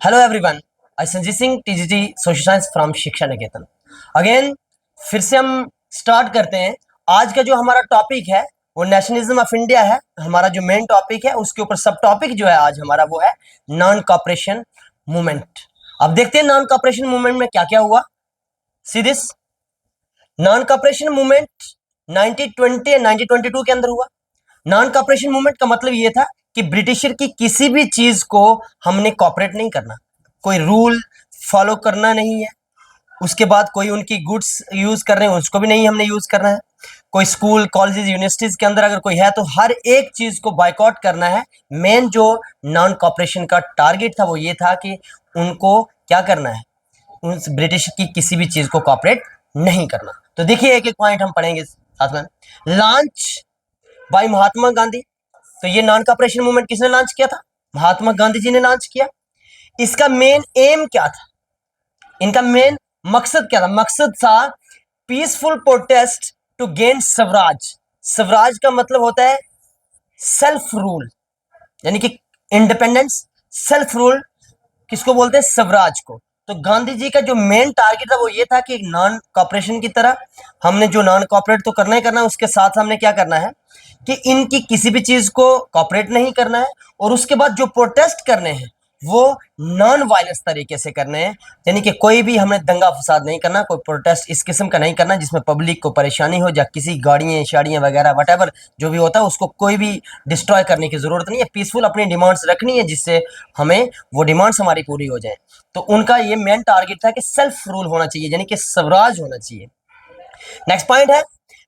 Hello everyone, I Sanjeet Singh TGT social science from शिक्षा निकेतन। Again फिर से हम स्टार्ट करते हैं। आज का जो हमारा टॉपिक है वो नेशनलिज्म ऑफ इंडिया है। हमारा जो मेन टॉपिक है उसके ऊपर सब टॉपिक जो है आज हमारा वो है नॉन कॉपरेशन मूवमेंट। अब देखते हैं नॉन कॉपरेशन मूवमेंट में क्या क्या हुआ। See this non cooperation movement 1920 and 1922 के अंदर हुआ। नॉन कॉपरेशन मूवमेंट का मतलब ये था कि ब्रिटिशर की किसी भी चीज को हमने कॉपरेट नहीं करना, कोई रूल फॉलो करना नहीं है। उसके बाद कोई उनकी गुड्स यूज कर रहे हैं उसको भी नहीं हमने यूज करना है। कोई स्कूल कॉलेजेस यूनिवर्सिटीज के अंदर अगर कोई है तो हर एक चीज को बायकॉट करना है। मेन जो नॉन कॉपरेशन का टारगेट था वो ये था कि उनको क्या करना है, उस ब्रिटिश की किसी भी चीज को कॉपरेट नहीं करना। तो देखिए एक एक पॉइंट हम पढ़ेंगे साथ में। Launch by Mahatma Gandhi. तो ये नॉन कॉपरेशन मूवमेंट किसने लॉन्च किया था? महात्मा गांधी जी ने लॉन्च किया। इसका मेन एम क्या था, इनका मेन मकसद क्या था? मकसद था peaceful protest to gain swaraj. Swaraj का मतलब होता है सेल्फ रूल, यानी कि इंडिपेंडेंस। सेल्फ रूल किसको बोलते हैं? स्वराज को। तो गांधी जी का जो मेन टारगेट था वो ये था कि नॉन कॉपरेशन की तरह हमने जो नॉन कॉपरेट तो करना ही करना है, उसके साथ हमने क्या करना है कि इनकी किसी भी चीज को कॉपरेट नहीं करना है। और उसके बाद जो प्रोटेस्ट करने हैं वो नॉन वायलेंस तरीके से करने हैं, यानी कि कोई भी हमने दंगा फसाद नहीं करना, कोई प्रोटेस्ट इस किस्म का नहीं करना जिसमें पब्लिक को परेशानी हो, या किसी गाड़ियां शाड़ियां वगैरह वटेवर जो भी होता है उसको कोई भी डिस्ट्रॉय करने की जरूरत नहीं है। पीसफुल अपनी डिमांड्स रखनी है जिससे हमें वो डिमांड्स हमारी पूरी हो जाए। तो उनका ये मेन टारगेट था कि सेल्फ रूल होना चाहिए, यानी कि स्वराज होना चाहिए। नेक्स्ट पॉइंट है,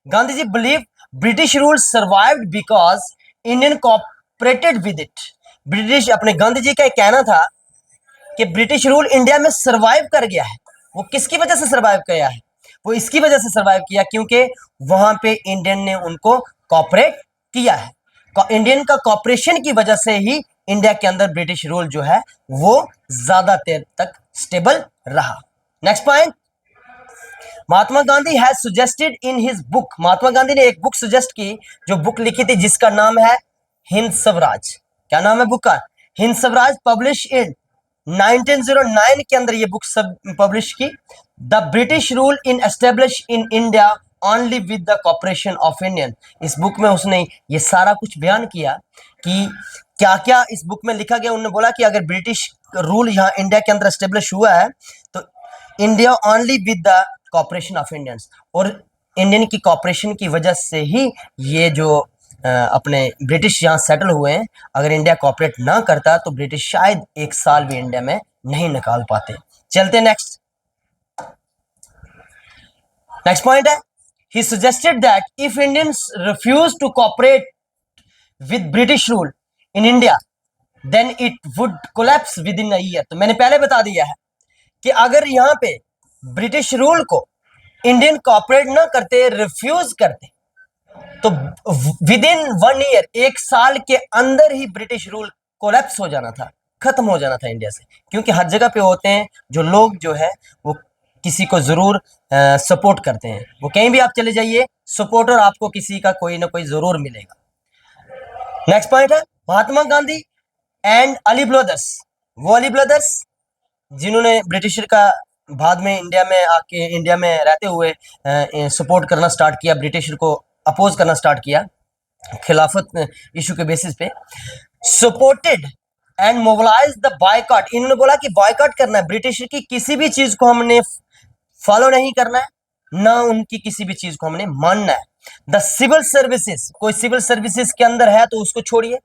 Gandhi ji believe British rule survived because Indian cooperated with it. British, अपने गांधी जी का कहना था कि ब्रिटिश रूल इंडिया में सर्वाइव कर गया है। वो किसकी वजह से सर्वाइव किया है? वो इसकी वजह से सर्वाइव किया क्योंकि वहां पे इंडियन ने उनको कॉपरेट किया है। इंडियन का कॉपरेशन की वजह से ही इंडिया के अंदर ब्रिटिश रूल जो है वो ज्यादा देर तक स्टेबल रहा। Next point, Mahatma Gandhi has suggested in his book. Mahatma Gandhi ने एक बुक सजेस्ट की, जो बुक लिखी थी जिसका नाम है हिंद स्वराज। क्या नाम है बुक का? हिंद स्वराज। पब्लिश इन 1909 के अंदर ये बुक पब्लिश की। The British rule in establish in India only with the cooperation of Indian. इस बुक में उसने ये सारा कुछ बयान किया कि क्या क्या इस बुक में लिखा गया। उन्होंने बोला कि अगर ब्रिटिश रूल यहाँ इंडिया के अंदर एस्टेब्लिश हुआ है तो India only with the cooperation of Indians, और इंडियन की कॉपरेशन की वजह से ही ये जो अपने ब्रिटिश यहाँ सेटल हुए हैं। अगर इंडिया कॉपरेट ना करता तो ब्रिटिश शायद एक साल भी इंडिया में नहीं निकाल पाते। चलते नेक्स्ट। नेक्स्ट पॉइंट है, he suggested that if Indians refuse to cooperate with British rule in India then it would collapse within a year। तो मैंने पहले बता दिया है कि अगर यहाँ पे ब्रिटिश रूल को इंडियन कॉपरेट ना करते, रिफ्यूज करते, तो विद इन 1 ईयर, एक साल के अंदर ही ब्रिटिश रूल कोलैप्स हो जाना था, खत्म हो जाना था इंडिया से। क्योंकि हर जगह पे होते हैं जो लोग जो है वो किसी को जरूर सपोर्ट करते हैं। वो कहीं भी आप चले जाइए, सपोर्टर आपको किसी का कोई ना कोई जरूर मिलेगा। नेक्स्ट पॉइंट है, महात्मा गांधी एंड अली ब्रदर्स। वो अली ब्रदर्स जिन्होंने ब्रिटिश का बाद में इंडिया में आके, इंडिया में रहते हुए सपोर्ट करना स्टार्ट किया, ब्रिटिश को अपोज करना स्टार्ट किया खिलाफत इशू के बेसिस पे, supported and mobilize the boycott. इन्होंने बोला कि बायकॉट करना है, ब्रिटिश की किसी भी चीज को हमने फॉलो नहीं करना है, ना उनकी किसी भी चीज को हमने मानना है। द सिविल सर्विसेज, कोई सिविल सर्विसेज के अंदर है तो उसको छोड़िए,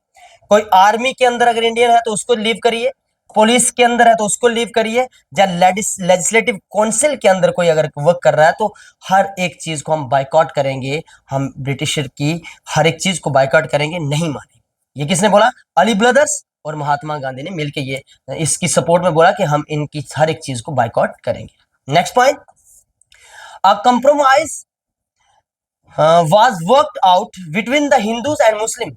कोई आर्मी के अंदर अगर इंडियन है तो उसको लीव करिए, पुलिस के अंदर है तो उसको लीव करिए, या लेजिस्लेटिव काउंसिल के अंदर कोई अगर वर्क कर रहा है तो हर एक चीज को हम बायकॉट करेंगे। हम ब्रिटिशर की हर एक चीज को बायकॉट करेंगे, नहीं मानेंगे। ये किसने बोला? अली ब्रदर्स और महात्मा गांधी ने मिलकर ये इसकी सपोर्ट में बोला कि हम इनकी हर एक चीज को बायकॉट करेंगे। Next point, a compromise was worked out between the Hindus and Muslim।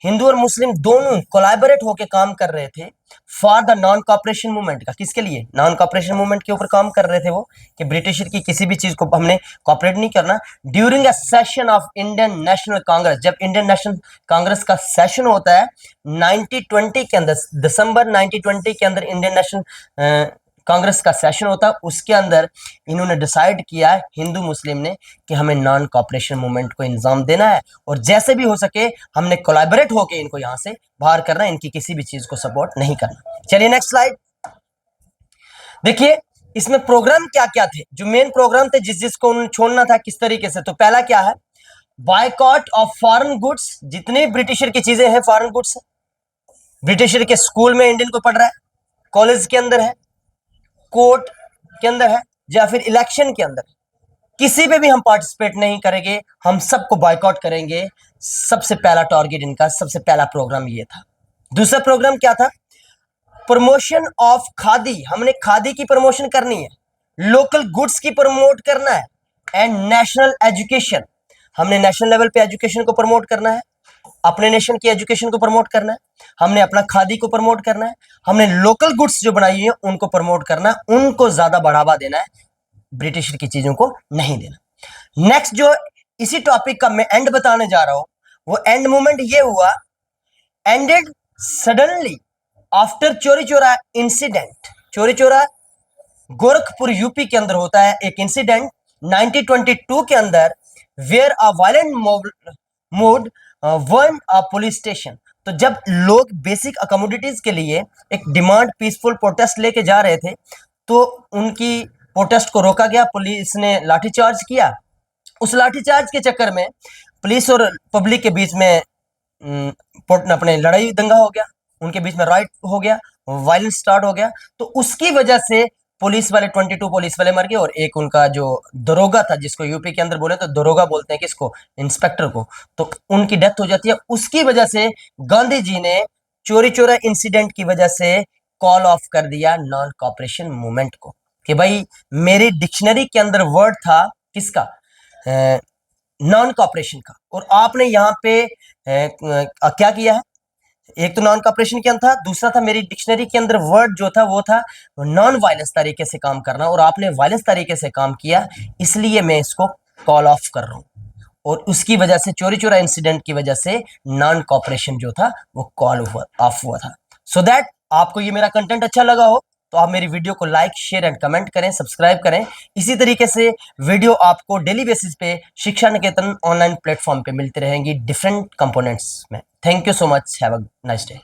Hindu और मुस्लिम दोनों कोलैबोरेट होकर काम कर रहे थे for the non cooperation movement का। किसके लिए? नॉन कॉपरेशन मूवमेंट के ऊपर काम कर रहे थे वो, कि ब्रिटिश की किसी भी चीज को हमने कॉपरेट नहीं करना। During a session of Indian national Congress, जब इंडियन नेशनल कांग्रेस का सेशन होता है 1920 के अंदर, दिसंबर 1920 के अंदर इंडियन नेशनल कांग्रेस का सेशन होता है, उसके अंदर इन्होंने डिसाइड किया है हिंदू मुस्लिम ने कि हमें नॉन कॉपरेशन मूवमेंट को इंजाम देना है और जैसे भी हो सके हमने कोलैबोरेट होकर इनको यहां से बाहर करना है, इनकी किसी भी चीज को सपोर्ट नहीं करना। चलिए नेक्स्ट स्लाइड देखिए, इसमें प्रोग्राम क्या क्या थे, जो मेन प्रोग्राम थे जिसको उन्होंने छोड़ना था किस तरीके से। तो पहला क्या है, बायकॉट ऑफ फॉरेन गुड्स। जितने ब्रिटिशर की चीजें हैं फॉरेन गुड्स, ब्रिटिशर के स्कूल में इंडियन को पढ़ रहा है, कॉलेज के अंदर है, कोर्ट के अंदर है, या फिर इलेक्शन के अंदर, किसी पे भी हम पार्टिसिपेट नहीं करेंगे, हम सबको बायकॉट करेंगे। सबसे पहला टारगेट इनका, सबसे पहला प्रोग्राम ये था। दूसरा प्रोग्राम क्या था, प्रमोशन ऑफ खादी। हमने खादी की प्रमोशन करनी है, लोकल गुड्स की प्रमोट करना है, एंड नेशनल एजुकेशन। हमने नेशनल लेवल पे एजुकेशन को प्रमोट करना है, अपने नेशन की एजुकेशन को प्रमोट करना है, हमने अपना खादी को प्रमोट करना है, हमने लोकल गुड्स जो बनाई है उनको प्रमोट करना है, उनको ज्यादा बढ़ावा देना है, ब्रिटिश की चीजों को नहीं देना। नेक्स्ट जो इसी टॉपिक का मैं एंड बताने जा रहा हूं, वो एंड मोमेंट ये हुआ, एंडेड सडनली आफ्टर चोरी चोरा इंसिडेंट। चोरी चोरा गोरखपुर यूपी के अंदर होता है एक इंसिडेंट 1922 के अंदर, where a violent mood won a police station. तो जब लोग बेसिक अकोमोडिटीज के लिए एक डिमांड पीसफुल प्रोटेस्ट लेके जा रहे थे, तो उनकी प्रोटेस्ट को रोका गया, पुलिस ने लाठीचार्ज किया। उस लाठीचार्ज के चक्कर में पुलिस और पब्लिक के बीच में अपने लड़ाई दंगा हो गया, उनके बीच में राइट हो गया, वायलेंस स्टार्ट हो गया। तो उसकी वजह से पुलिस वाले 22 पुलिस वाले मर गए और एक उनका जो दरोगा था, जिसको यूपी के अंदर बोले तो दरोगा बोलते हैं किसको, इंस्पेक्टर को, तो उनकी डेथ हो जाती है। उसकी वजह से गांधी जी ने चोरी चोरा इंसिडेंट की वजह से कॉल ऑफ कर दिया नॉन कॉपरेशन मूवमेंट को, कि भाई मेरी डिक्शनरी के अंदर वर्ड था किसका, नॉन कॉपरेशन का, और आपने यहाँ पे क्या किया है, एक तो नॉन कॉपरेशन के अंदर था, दूसरा था मेरी डिक्शनरी के अंदर वर्ड जो था वो था नॉन वायलेंस तरीके से काम करना, और आपने वायलेंस तरीके से काम किया, इसलिए मैं इसको कॉल ऑफ कर रहा हूं। और उसकी वजह से चोरी चोरा इंसिडेंट की वजह से नॉन कॉपरेशन जो था वो कॉल ऑफ हुआ था। सो दैट आपको ये मेरा कंटेंट अच्छा लगा हो तो आप मेरी वीडियो को लाइक शेयर एंड कमेंट करें, सब्सक्राइब करें। इसी तरीके से वीडियो आपको डेली बेसिस पे शिक्षा निकेतन ऑनलाइन प्लेटफॉर्म पे मिलती रहेंगी डिफरेंट कंपोनेंट्स में। Thank you so much, have a nice day.